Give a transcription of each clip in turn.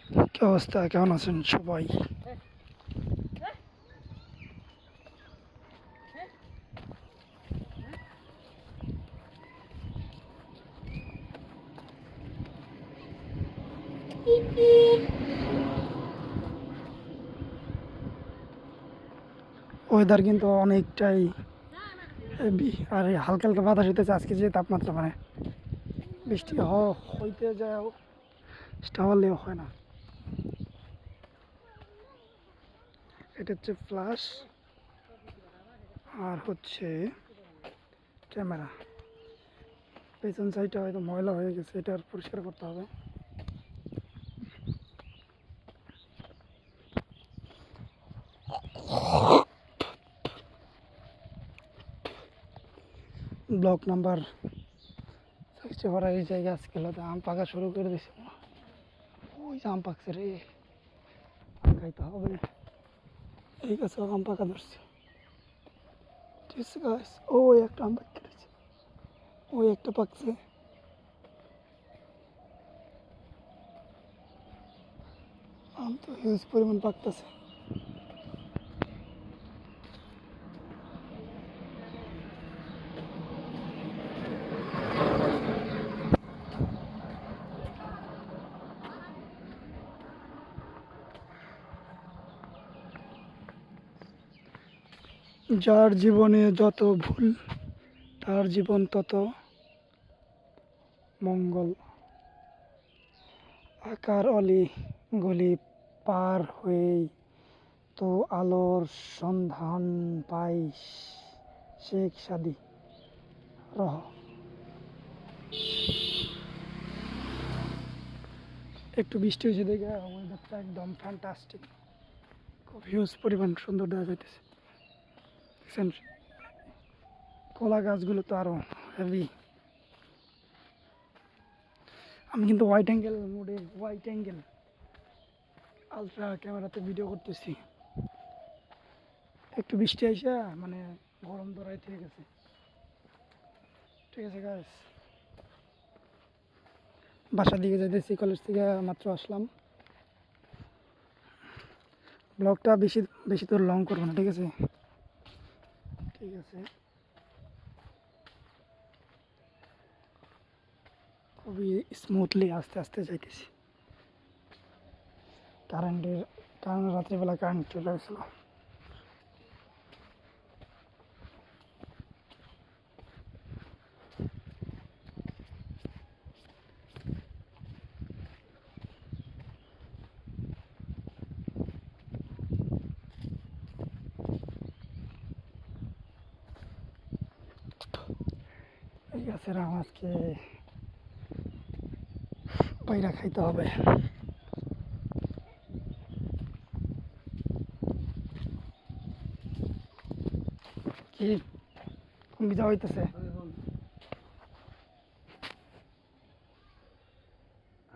কি অবস্থা, কেমন আছেন সবাই? ওয়েদার কিন্তু অনেকটাই হেভি, আর এই হালকা হালকা বাতাস হইতেছে। আজকে যে তাপমাত্রা, মানে বৃষ্টি হইতে যায়, সেটা হলেও হয় না। এটা হচ্ছে ফ্ল্যাশ, আর হচ্ছে ক্যামেরা। পেছন সাইডটা হয়তো ময়লা হয়ে গেছে, এটা আর পরিষ্কার করতে হবে। ব্লক নাম্বার 64 এই জায়গায় আজকে আম পাকা শুরু করে দিছে। ওই যে আম পাকছে রে, আম খাইতে হবে। এই গাছে আম পাকা ধরছে। ঠিক আছে গাছ, ওই একটা আম পাক কেটেছে, ওই একটা পাকছে। আম তো হিউজ পরিমাণ পাকতেছে। যার জীবনে যত ভুল, তার জীবন তত মঙ্গল। আকার অলি গলি পার হয়েই তো আলোর সন্ধান পাই। শেখ সাদি রহ। একটু বৃষ্টি হয়েছে দেখে ওয়েদারটা একদম ফ্যান্টাস্টিক, খুব হিউজ পরিমাণ সুন্দর দেখা যাইতেছে। দেখছেন, কলা গাছগুলো তো আরো হেভি। আমি কিন্তু হোয়াইট অ্যাঙ্গেল মোডে, হোয়াইট অ্যাঙ্গেল আলট্রা ক্যামেরাতে ভিডিও করতেছি। একটু বৃষ্টি আইসা মানে গরম ধরাই থেকে গেছে। ঠিক আছে গাইস, বাসার দিকে যাইতেছি, কলেজ থেকে মাত্র আসলাম। ব্লগটা বেশি বেশি তো লং করবো না, ঠিক আছে? ঠিক আছে, খুবই স্মুথলি আস্তে আস্তে যাইতেছি। কারণ রাত্রিবেলা কারেন্ট চলে গেছিল। এই গাছের আম আজকে পায়রা খাইতে হবে। কি কম্পিতা হইতেছে?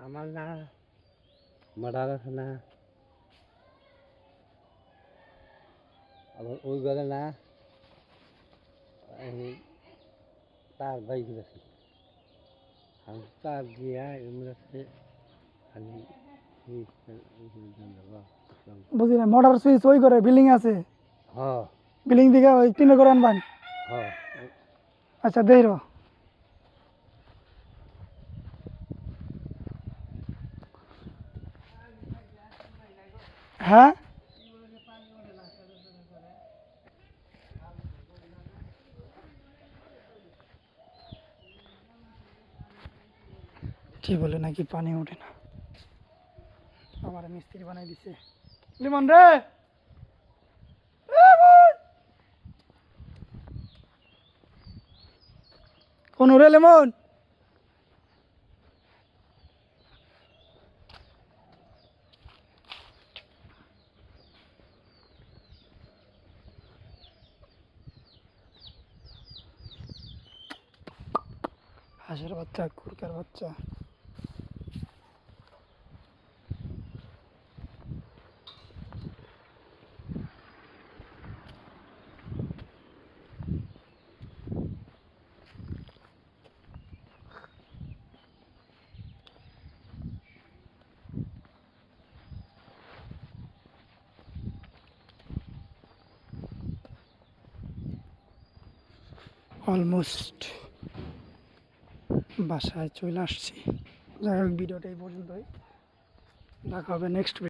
আমার না মার্ডার আছে না, আবার ওই ঘরে না তার বাইক আছে, আমি তার দিয়া এমনি খালি বুঝি না, মোটর সুইচ ওই করে বিল্ডিং আছে, হ্যাঁ বিল্ডিং দিকে ওই টিনে করে আনবান। হ্যাঁ আচ্ছা দেই র। হ্যাঁ, কি বলে নাকি পানি ওঠে না, আমার মিস্ত্রি বানাই দিছে। লিমন রে, কোন রে লেমন? হাঁসের বাচ্চা, কুরকার বাচ্চা। অলমোস্ট বাসায় চলে আসছি। যাই হোক, ভিডিওটা এই পর্যন্তই। দেখা হবে নেক্সট